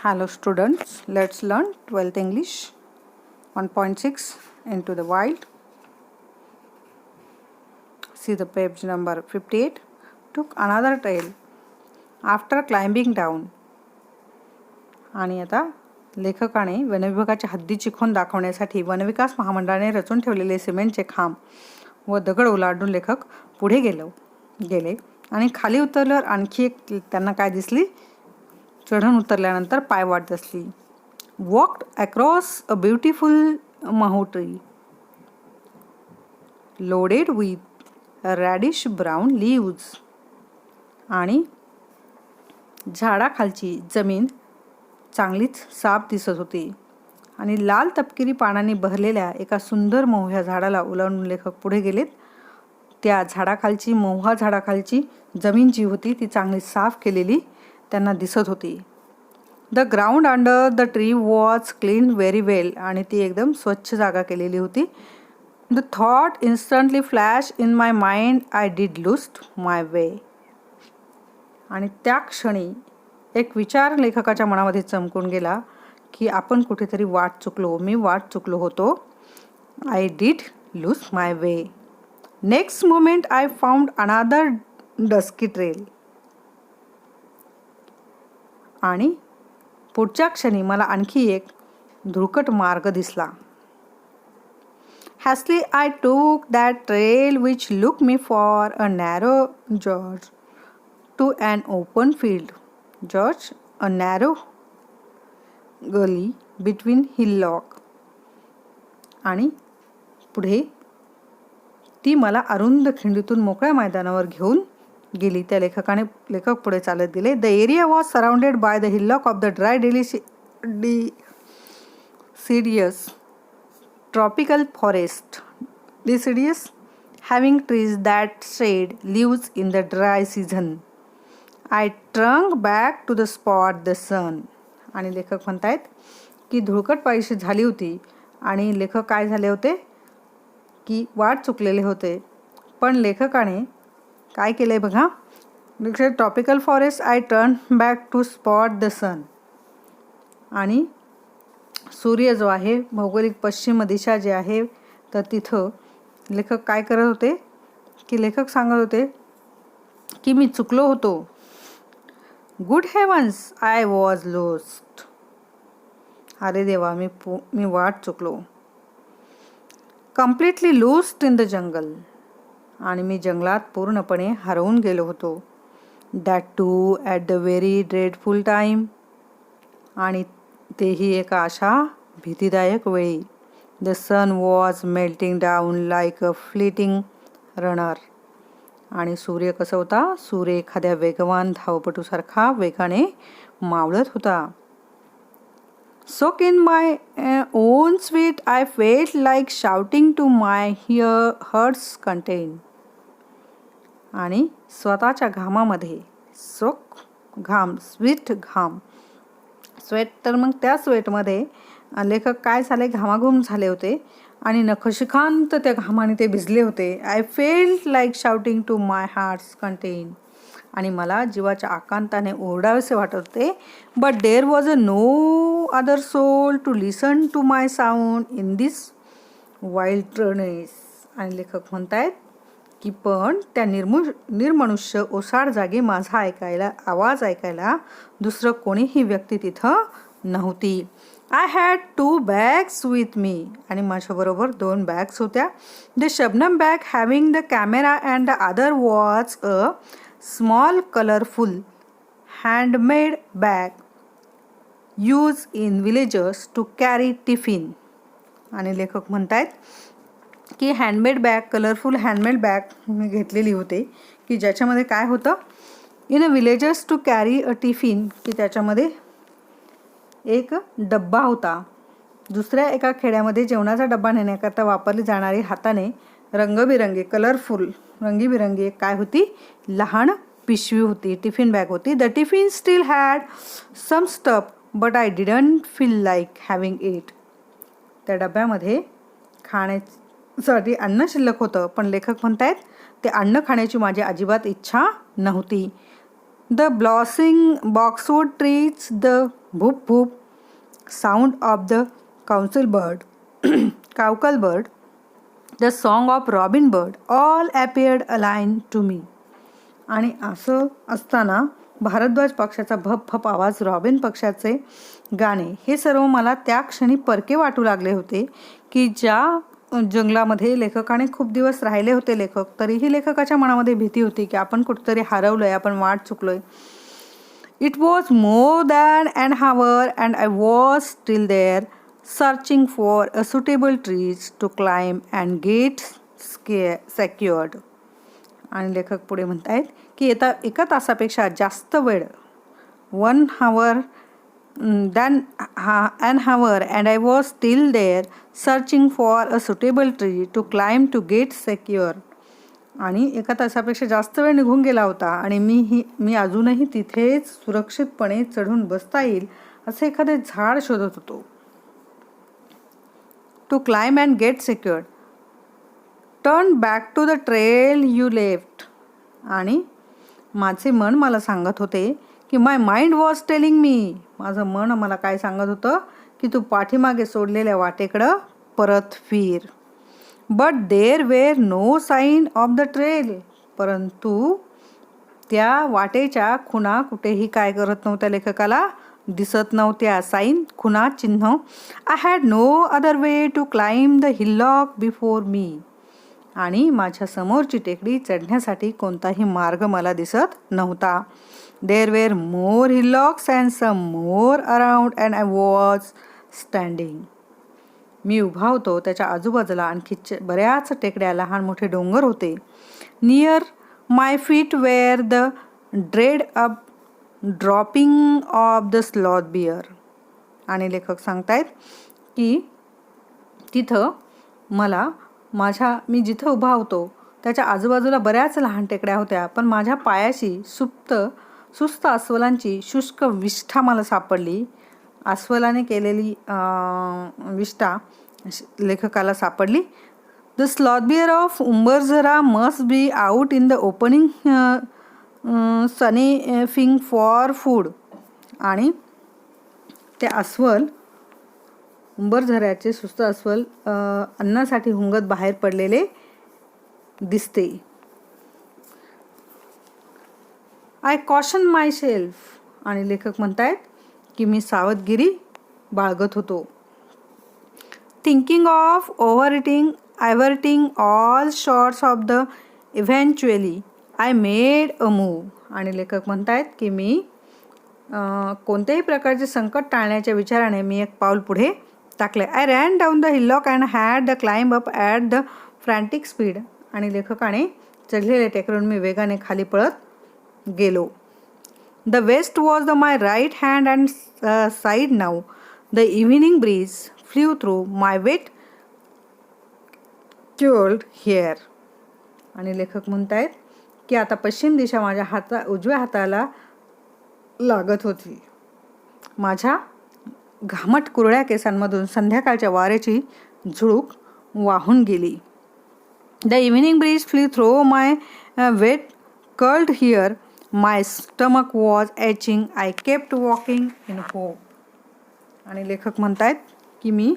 Hello students, let's learn 12th English 1.6 Into the Wild. See the page number 58. Took another trail after climbing down. आणि आता लेखकाने वनविभागाच्या हद्दीची खूण दाखवण्यासाठी वनविकास महामंडळाने रचून ठेवलेले सिमेंटचे खांब व दगड ओलांडून लेखक पुढे गेले आणि खाली उतरल्यावर आणखी एक त्यांना काय दिसली? चढण उतरल्यानंतर पायवाट दिसली. Walked across a beautiful mahogany tree loaded with radish brown leaves. आणि झाडाखालची जमीन चांगलीच साफ दिसत होती आणि लाल तपकिरी पानांनी भरलेल्या एका सुंदर मोहया झाडाला ओलांडून लेखक पुढे गेलेत. त्या झाडाखालची मोहा झाडाखालची जमीन जी होती ती चांगली साफ केलेली त्यांना दिसत होती. The ground under the tree was clean very well. आणि ती एकदम स्वच्छ जागा केलेली होती. The thought instantly flash in my mind I did lost my way. आणि त्या क्षणी एक विचार लेखकाच्या मनामध्ये चमकून गेला की आपण कुठेतरी मी वाट चुकलो होतो. I did lose my way. Next moment I found another dusky trail. आणि पुढच्या क्षणी मला आणखी एक धुळकट मार्ग दिसला. Hastily I took that trail which look me for a narrow gorge to an open field. Gorge a narrow gully between hillock. आणि पुढे ती मला अरुंद खिंडीतून मोकळ्या मैदानावर घेऊन गेली. त्या लेखक पुढे चालत गेले. The area was surrounded by the hillock of the dry deciduous tropical forest. Deciduous having trees that shed leaves in the dry season. I turned back to the spot the sun. आणि लेखक म्हणतायत की धुळकट पायशी झाली होती आणि लेखक काय झाले होते की वाट चुकलेले होते. पण लेखकाने काय केलंय बघा. Tropical forest I turn back to spot the sun. आणि सूर्य जो आहे भौगोलिक पश्चिम दिशा जे आहे तर तिथं लेखक काय करत होते की लेखक सांगत होते की मी चुकलो होतो. Good heavens I was lost. अरे देवा मी वाट चुकलो. Completely lost in the jungle. आणि मी जंगलात पूर्णपणे हरवून गेलो होतो. That too at the very dreadful time. आणि तेही एका अशा भीतीदायक वेळी. The sun was melting down like a fleeting runner. आणि सूर्य कसं होता? सूर्य एखाद्या वेगवान धावपटूसारखा वेगाने मावळत होता. Soak in my own sweat I felt like shouting to my heart's content. आणि स्वतःच्या घामामध्ये स्वीट घाम. स्वेट तर मग त्या स्वेटमध्ये लेखक काय झाले घामाघूम झाले होते आणि नखशिखांत त्या घामाने ते भिजले होते. I felt like shouting to my heart's content. आणि मला जीवाच्या आकांताने ओरडावेसे वाटत होते. But there was a no other soul to listen to my sound in this wildness. आणि लेखक म्हणतायत की पण त्या निर्मनुष्य ओसाड जागी माझा आवाज ऐकायला दुसरं कोणीही व्यक्ती तिथं नव्हती. I had 2 bags with me. आणि माझ्याबरोबर 2 बॅग्स होत्या. The shabnam bag having the camera and the other was a small colourful handmade bag use in villagers to carry tiffin. आणि लेखक म्हणतायत की कलरफुल हँडमेड बॅग मी घेतलेली होती की ज्याच्यामध्ये काय होतं in a villagers to carry a tiffin. की त्याच्यामध्ये एक डब्बा होता. दुसऱ्या एका खेड्यामध्ये जेवणाचा डब्बा नेण्याकरता वापरली जाणारी हाताने रंगीबिरंगी काय होती? लहान पिशवी होती. टिफिन बॅग होती. The tiffin steel had some stuff but I didn't feel like having it. त्या डब्यामध्ये खाण्यासाठी अन्न शिल्लक होतं पण लेखक म्हणतायत ते अन्न खाण्याची माझी अजिबात इच्छा नव्हती. The blossoming boxwood trees, the whoop whoop sound of the coucal bird, the song of robin bird, all appeared alien to me. आणि असं असताना भारद्वाज पक्षाचा भप भप आवाज, रॉबिन पक्षाचे गाणे, हे सर्व मला त्या क्षणी परके वाटू लागले होते की ज्या जंगलामध्ये लेखकाने खूप दिवस राहिले होते लेखक, तरीही लेखकाच्या मनामध्ये भीती होती की आपण कुठेतरी हरवलोय, आपण वाट चुकलोय. It was more than an hour and I was still there searching for a suitable trees to climb and get secured. आणि लेखक पुढे म्हणतायत की एका तासापेक्षा जास्त वेळ, 1 hour than an hour and I was still there searching for a suitable tree to climb to get secure. आणि एका तासापेक्षा जास्त वेळ निघून गेला होता आणि मी अजूनही तिथेच सुरक्षितपणे चढून बसता येईल असे एखादे झाड शोधत होतो. To climb and get secured, turn back to the trail you left. आणि माझे मन मला सांगत होते की my mind was telling me, माझं मन मला काय सांगत होतं की तू पाठीमागे सोडलेल्या वाटेकडं परत फिर. But there were no sign of the trail, परंतु त्या वाटेच्या खुणा कुठेही काय करत नव्हत्या, लेखकाला दिसत नव्हत्या. साईन, खुणा, चिन्ह. I had no other way to climb the hillock before me. आणि माझ्या समोरची टेकडी चढण्यासाठी कोणताही मार्ग मला दिसत नव्हता. There were more hillocks and some more around and I was standing. मी उभा होतो, त्याच्या आजूबाजूला आणखी बऱ्याच टेकड्या, लहान मोठे डोंगर होते. Near my feet were the dread up dropping of the sloth bear. आणि लेखक सांगतायत की तिथं मी जिथं उभा होतो त्याच्या आजूबाजूला बऱ्याच लहान टेकड्या होत्या, पण माझ्या पायाशी सुस्त अस्वलांची शुष्क विष्ठा मला सापडली. अस्वलाने केलेली विष्ठा लेखकाला सापडली. The sloth bear of Umbarzara must be out in the opening sniffing for food. आणि ते अस्वल, उंबरझऱ्याचे सुस्त अस्वल अन्नासाठी हुंगत बाहेर पडलेले दिसते. I caution myself. आणि लेखक म्हणतायत की मी सावधगिरी बाळगत होतो. Thinking of averting all sorts of the eventually I made a move. आणि लेखक म्हणतायत की मी कोणत्याही प्रकारचे संकट टाळण्याच्या विचाराने मी एक पाऊल पुढे टाकले. I ran down the hillock and had the climb up at the frantic speed. आणि लेखकाने चढलेल्या टेकडीवरून मी वेगाने खाली पळत गेलो. The west was the my right hand and side now. The evening breeze flew through my wet curled hair. आणि लेखक म्हणतायत की आता पश्चिम दिशा माझ्या उजव्या हाताला लागत होती. माझ्या घामट कुरळ्या केसांमधून संध्याकाळच्या वाऱ्याची झुळूक वाहून गेली. The evening breeze flew through my wet curled hair. My stomach was aching. I kept walking in hope. आणि लेखक म्हणतायत की मी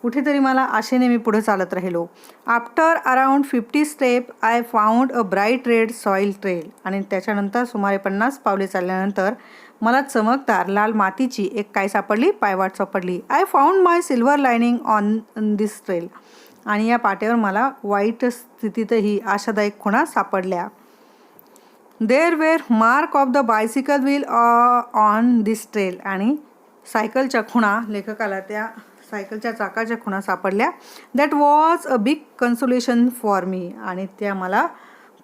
कुठेतरी मला आशेने मी पुढे चालत राहिलो. After around 50 step I found a bright red soil trail. आणि त्याच्यानंतर सुमारे 50 पावले चालल्यानंतर मला चमकदार लाल मातीची एक काय सापडली, पायवाट सापडली. I found my silver lining on this trail. आणि या पाट्यावर मला वाईट स्थितीतही आशादायक खुणा सापडल्या. There were mark of the bicycle wheel on this trail. आणि सायकलच्या खुणा, लेखकाला त्या सायकलच्या चाकाच्या खुणा सापडल्या. That was a big consolation for me. आणि त्या मला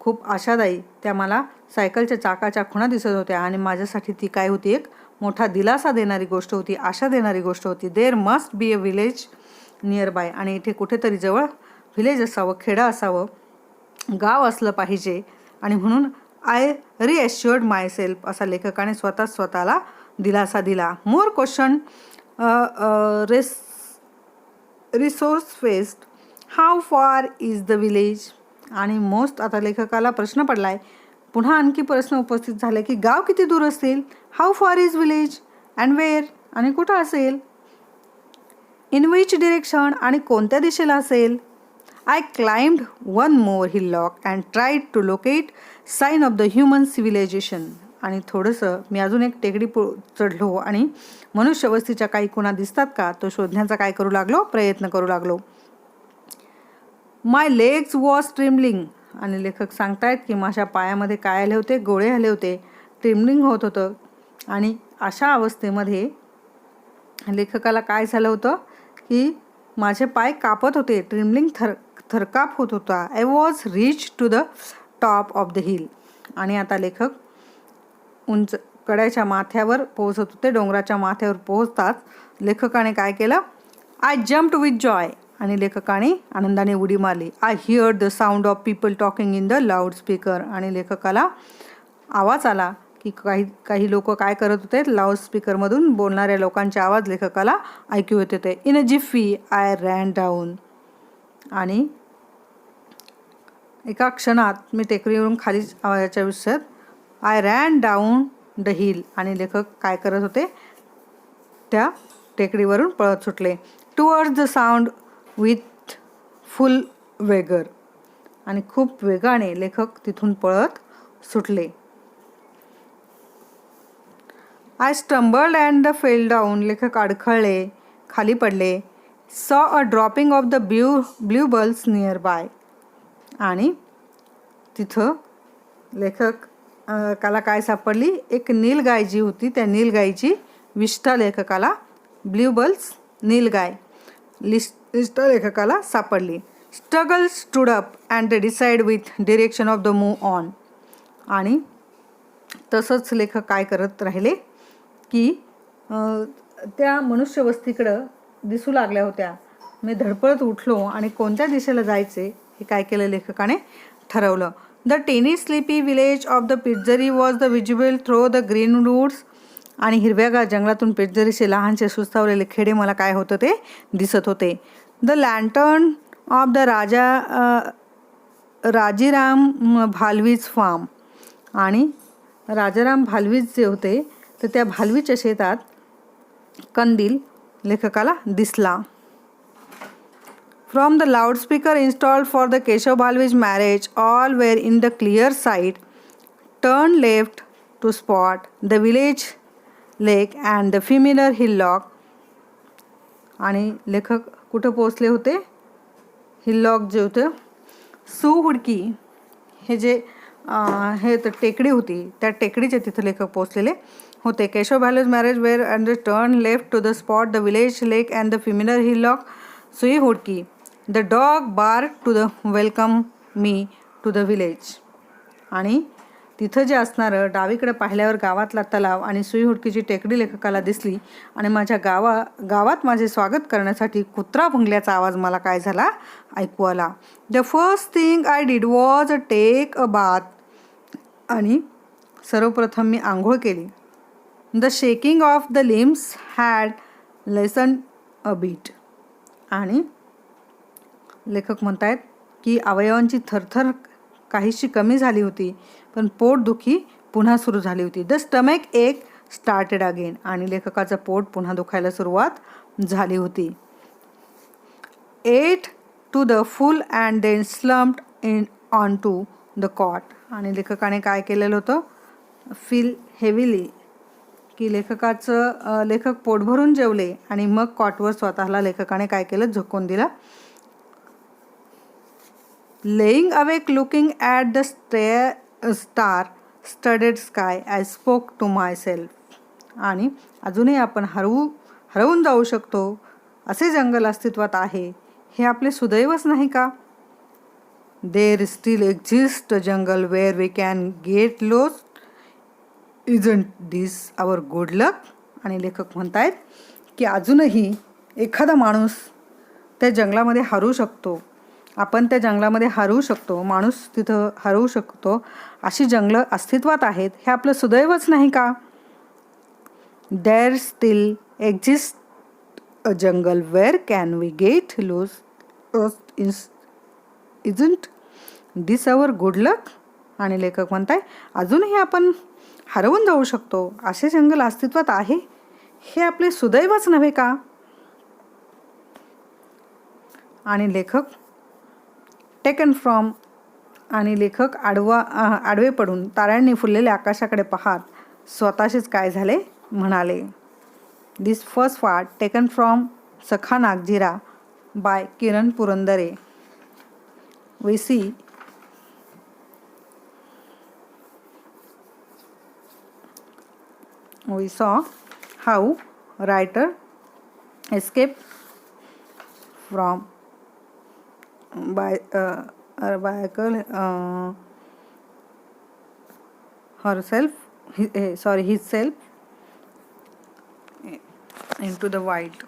खूप आशादायी, त्या मला सायकलच्या चाकाच्या खुणा दिसत होत्या आणि माझ्यासाठी ती काय होती, एक मोठा दिलासा देणारी गोष्ट होती, आशा देणारी गोष्ट होती. There must be a village near by. आणि इथे कुठेतरी जवळ व्हिलेज असावं, खेडं असावं, गाव असलं पाहिजे. आणि म्हणून आय रिॲश्युअर्ड माय सेल्फ, असा लेखकाने स्वतःला दिलासा दिला. More question resource faced, how far is the village. आणि मोस्ट, आता लेखकाला प्रश्न पडलाय पुन्हा आणखी प्रश्न उपस्थित झाले की गाव किती दूर असेल. How far is village and wear, आणि कुठं असेल. इन विच डिरेक्शन, आणि कोणत्या दिशेला असेल. I climbed one more hillock and tried to locate sign of the human civilisation, आणि थोडंसं मी अजून एक टेकडी चढलो आणि मनुष्यवस्तीच्या काही खुणा दिसतात का तो शोधण्याचा काय करू लागलो, प्रयत्न करू लागलो. माय लेग्स वॉज ट्रिमलिंग, आणि लेखक सांगतायत की माझ्या पायामध्ये काय आले होते, गोळे आले होते, ट्रिमलिंग होत होतं. आणि अशा अवस्थेमध्ये लेखकाला काय झालं होतं की माझे पाय कापत होते, ट्रिमलिंग थरकाप होत होता. I was reach to the top of the hill, आणि आता लेखक उंच कड्याच्या माथ्यावर पोहोचत होते. डोंगराच्या माथ्यावर पोहोचताच लेखकाने काय केलं, आय जम्प्ड विथ जॉय, आणि लेखकाने आनंदाने उडी मारली. I heard the sound of people talking in the loud speaker, आणि लेखकाला आवाज आला की काही लोक काय करत होते, लाऊडस्पीकरमधून बोलणाऱ्या लोकांचे आवाज लेखकाला ऐकू येत होते. In a jiffy I ran down, आणि एका क्षणात मी टेकडीवरून खाली आवाजाच्या विषयात I ran down the hill, आणि लेखक काय करत होते, त्या टेकडीवरून पळत सुटले. Towards the sound with full vigour, आणि खूप वेगाने लेखक तिथून पळत सुटले. I stumbled and the fell down, लेखक अडखळले, खाली पडले. Saw a dropping of the blue bulls nearby, आणि तिथं लेखक काला काय सापडली, एक नीलगाय जी होती, त्या नीलगायची विष्ठा लेखकाला, ब्ल्यू बल्स नीलगाय विष्ठा लेखकाला सापडली. Struggle stood up and decide with direction of the move on, आणि तसंच लेखक काय करत राहिले की त्या मनुष्यवस्तीकडं दिसू लागल्या होत्या. मी धडपडत उठलो आणि कोणत्या दिशेला जायचे हे काय केलं लेखकाने ठरवलं. The tiny sleepy village of the Pitzari was the visible through the green woods, आणि हिरव्यागार जंगलातून पिटझरीचे लहानसे सुस्तावलेले खेडे मला काय होतं ते दिसत होते. The lantern of the Rajiram Bhalvij farm, आणि राजाराम भालवीज जे होते तर त्या भालवीच्या शेतात कंदील लेखकाला दिसला. From the loudspeaker installed for the Keshav Bhalvij marriage all were in the clear sight. Turn left to spot the village lake and the familiar hillock, आणि लेखक कुठं पोचले होते, हिलॉक जे होतं सुहुडकी हे जे हे तर टेकडी होती, त्या टेकडीच्या तिथं लेखक पोचलेले होते. Keshav Bhalvij marriage were and turn left to the spot the village lake and the familiar hillock सुई हुडकी. The dog bark to the welcome me to the village, आणि तिथं जे असणारं डावीकडे पाहिल्यावर गावातला तलाव आणि सुई हुडकीची टेकडी लेखकाला दिसली, आणि माझ्या गावात माझे स्वागत करण्यासाठी कुत्रा भुंकल्याचा आवाज मला काय झाला, ऐकू आला. The first thing I did was take a bath, आणि सर्वप्रथम मी आंघोळ केली. The shaking of the limbs had lessen a bit, आणि लेखक म्हणतायत की अवयवांची थरथर काहीशी कमी झाली होती, पण पोटदुखी पुन्हा सुरू झाली होती. The stomach ache started again, आणि लेखकाचं पोट पुन्हा दुखायला सुरुवात झाली होती. Ate to the full and then slumped in on to the cot, आणि लेखकाने काय केलेलं होतं, फील हेविली, की लेखक पोट भरून जेवले आणि मग कॉटवर स्वतःला लेखकाने काय केलं, झोकून दिलं. Laying awake looking at the star studded sky I spoke to myself, आणि अजूनही आपण हरवून जाऊ शकतो असे जंगल अस्तित्वात आहे, हे आपले सुदैवच नाही का. There still exist a jungle where we can get lost, isn't this our good luck, आणि लेखक म्हणतायत की अजूनही एखादा माणूस त्या जंगलामध्ये हरवू शकतो, आपण त्या जंगलामध्ये हरवू शकतो, माणूस तिथं हरवू शकतो, अशी जंगलं अस्तित्वात आहेत, हे आपलं सुदैवच नाही का. There still exist a jungle where can we get lost, isn't this our good luck, आणि लेखक म्हणताय अजूनही आपण हरवून जाऊ शकतो, असे जंगल अस्तित्वात आहे, हे आपले सुदैवच नव्हे का? आणि लेखक टेकन फ्रॉम आणि लेखक आडवे पडून ताऱ्यांनी फुललेल्या आकाशाकडे पाहत स्वतःशीच काय झाले म्हणाले. This first part taken from Sakha Nagzira by Kiran Purandare. We saw how writer escaped from himself into the wild.